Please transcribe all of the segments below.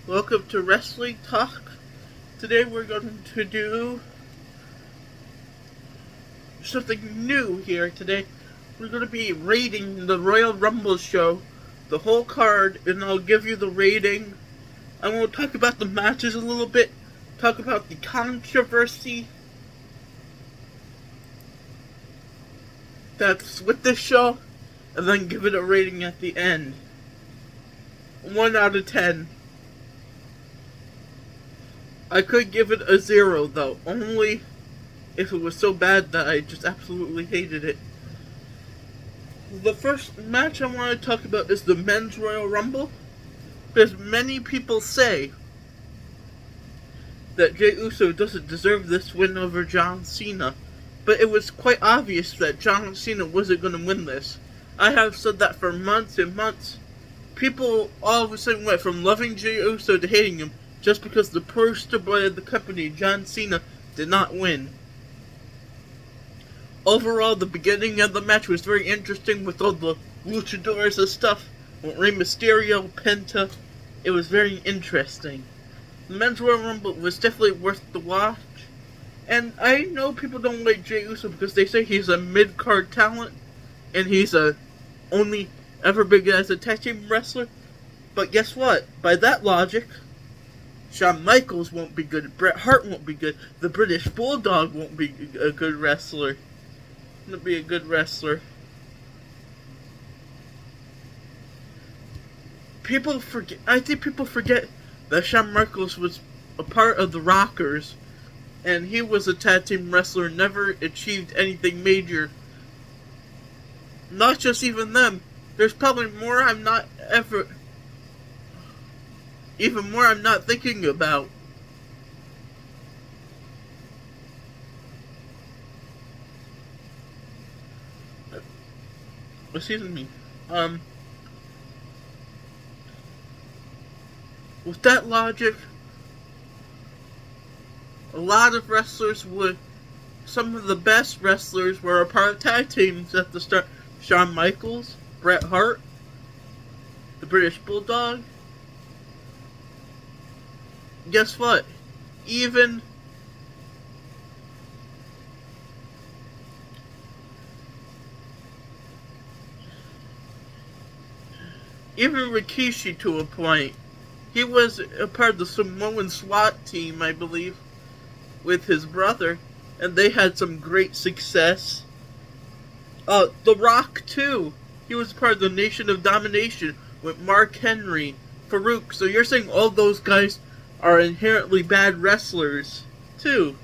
Welcome to Wrestling Talk. Today we're going to do something new here today. We're going to be rating the Royal Rumble show, the whole card, and I'll give you the rating. I will talk about the matches a little bit, talk about the controversy that's with this show, and then give it a rating at the end. 1 out of 10. I could give it a 0 though, only if it was so bad that I just absolutely hated it. The first match I want to talk about is the Men's Royal Rumble, because many people say that Jey Uso doesn't deserve this win over John Cena, but it was quite obvious that John Cena wasn't going to win this. I have said that for months and months. People all of a sudden went from loving Jey Uso to hating him just because the poster boy of the company, John Cena, did not win. Overall, the beginning of the match was very interesting with all the luchadors and stuff. With Rey Mysterio, Penta, it was very interesting. The Men's Royal Rumble was definitely worth the watch. And I know people don't like Jey Uso because they say he's a mid-card talent and he's only ever big as a tag team wrestler. But guess what? By that logic, Shawn Michaels won't be good, Bret Hart won't be good, the British Bulldog won't be a good wrestler. Won't be a good wrestler. I think people forget that Shawn Michaels was a part of the Rockers, and he was a tag team wrestler, never achieved anything major. Not just even them. There's probably more I'm not thinking about. Excuse me. With that logic, a lot of wrestlers some of the best wrestlers were a part of tag teams at the start. Shawn Michaels, Bret Hart, the British Bulldog. Guess what? Even Rikishi to a point. He was a part of the Samoan SWAT team, I believe, with his brother, and they had some great success. The Rock, too. He was part of the Nation of Domination with Mark Henry, Farouk. So you're saying all those guys are inherently bad wrestlers, too.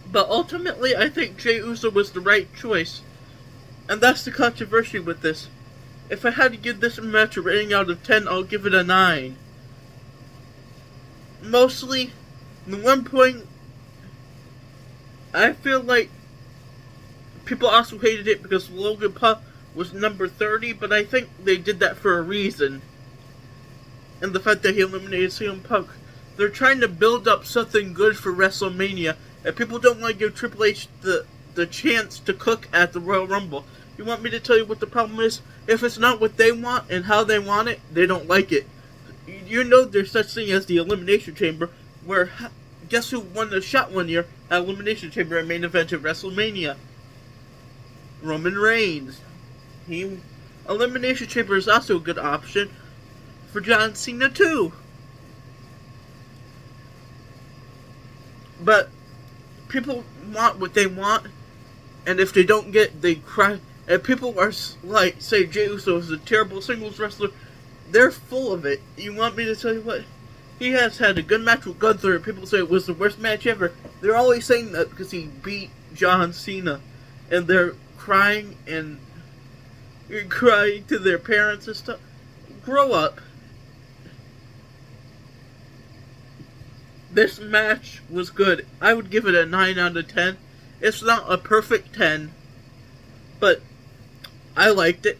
But ultimately, I think Jey Uso was the right choice. And that's the controversy with this. If I had to give this match a rating out of 10, I'll give it a 9. Mostly, at one point, I feel like people also hated it because Logan Paul was number 30, but I think they did that for a reason. And the fact that he eliminated CM Punk. They're trying to build up something good for WrestleMania, and people don't want to give Triple H the chance to cook at the Royal Rumble. You want me to tell you what the problem is? If it's not what they want and how they want it, they don't like it. You know there's such thing as the Elimination Chamber, where guess who won the shot one year at Elimination Chamber and main event at WrestleMania? Roman Reigns. Elimination Chamber is also a good option for John Cena too. But people want what they want, and if they don't get, they cry. And people are like, say Jey Uso is a terrible singles wrestler. They're full of it. You want me to tell you what? He has had a good match with Gunther. People say it was the worst match ever. They're always saying that because he beat John Cena. And they're crying and crying to their parents and stuff. Grow up. This match was good. I would give it a 9 out of 10. It's not a perfect 10, but I liked it.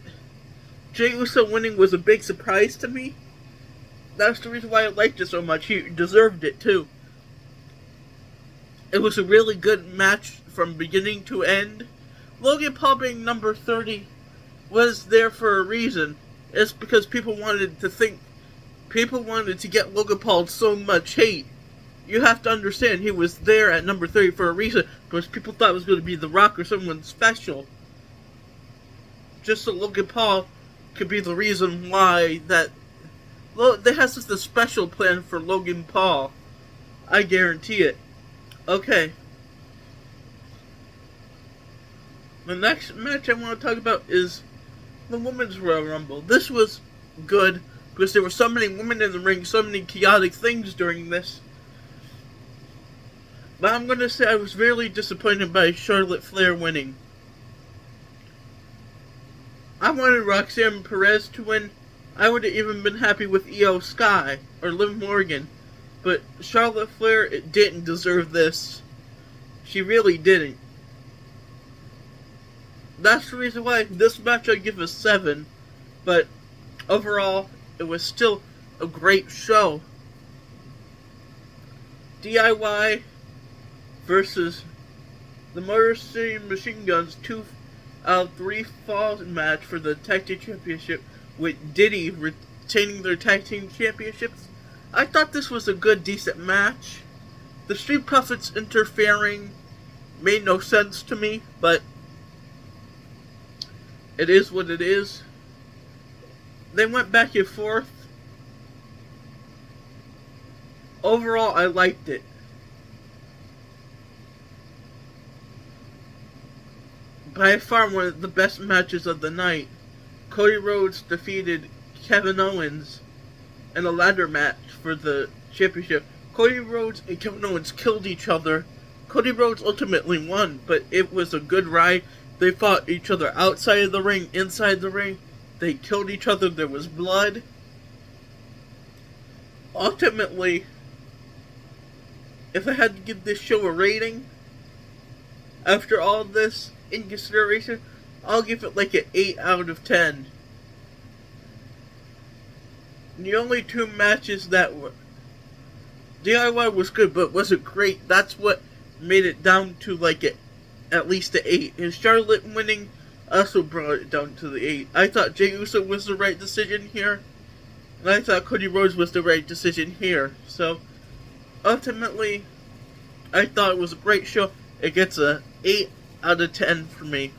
Jey Uso winning was a big surprise to me. That's the reason why I liked it so much. He deserved it too. It was a really good match from beginning to end. Logan Paul being number 30 was there for a reason. It's because people wanted to think People wanted to get Logan Paul so much hate. You have to understand he was there at number 30 for a reason, because people thought it was going to be The Rock or someone special. Just so Logan Paul could be the reason why that... Well, they have just a special plan for Logan Paul. I guarantee it. Okay. The next match I want to talk about is the Women's Royal Rumble. This was good because there were so many women in the ring, so many chaotic things during this. But I'm going to say I was really disappointed by Charlotte Flair winning. I wanted Roxanne Perez to win. I would have even been happy with Io Sky or Liv Morgan. But Charlotte Flair didn't deserve this. She really didn't. That's the reason why this match I give a 7. But overall, it was still a great show. DIY versus the Motor City Machine Guns 2 out of 3 falls match for the Tag Team Championship, with Diddy retaining their Tag Team Championships. I thought this was a good, decent match. The Street Profits interfering made no sense to me, but it is what it is. They went back and forth. Overall, I liked it. By far one of the best matches of the night. Cody Rhodes defeated Kevin Owens in a ladder match for the championship. Cody Rhodes and Kevin Owens killed each other. Cody Rhodes ultimately won, but it was a good ride. They fought each other outside of the ring, inside the ring. They killed each other. There was blood. Ultimately, if I had to give this show a rating, after all this in consideration, I'll give it like an 8 out of 10. The only 2 matches that were... DIY was good, but wasn't great. That's what made it down to like at least an 8. And Charlotte winning also brought it down to the 8. I thought Jey Uso was the right decision here. And I thought Cody Rhodes was the right decision here. So, ultimately, I thought it was a great show. It gets a 8 out of 10 for me.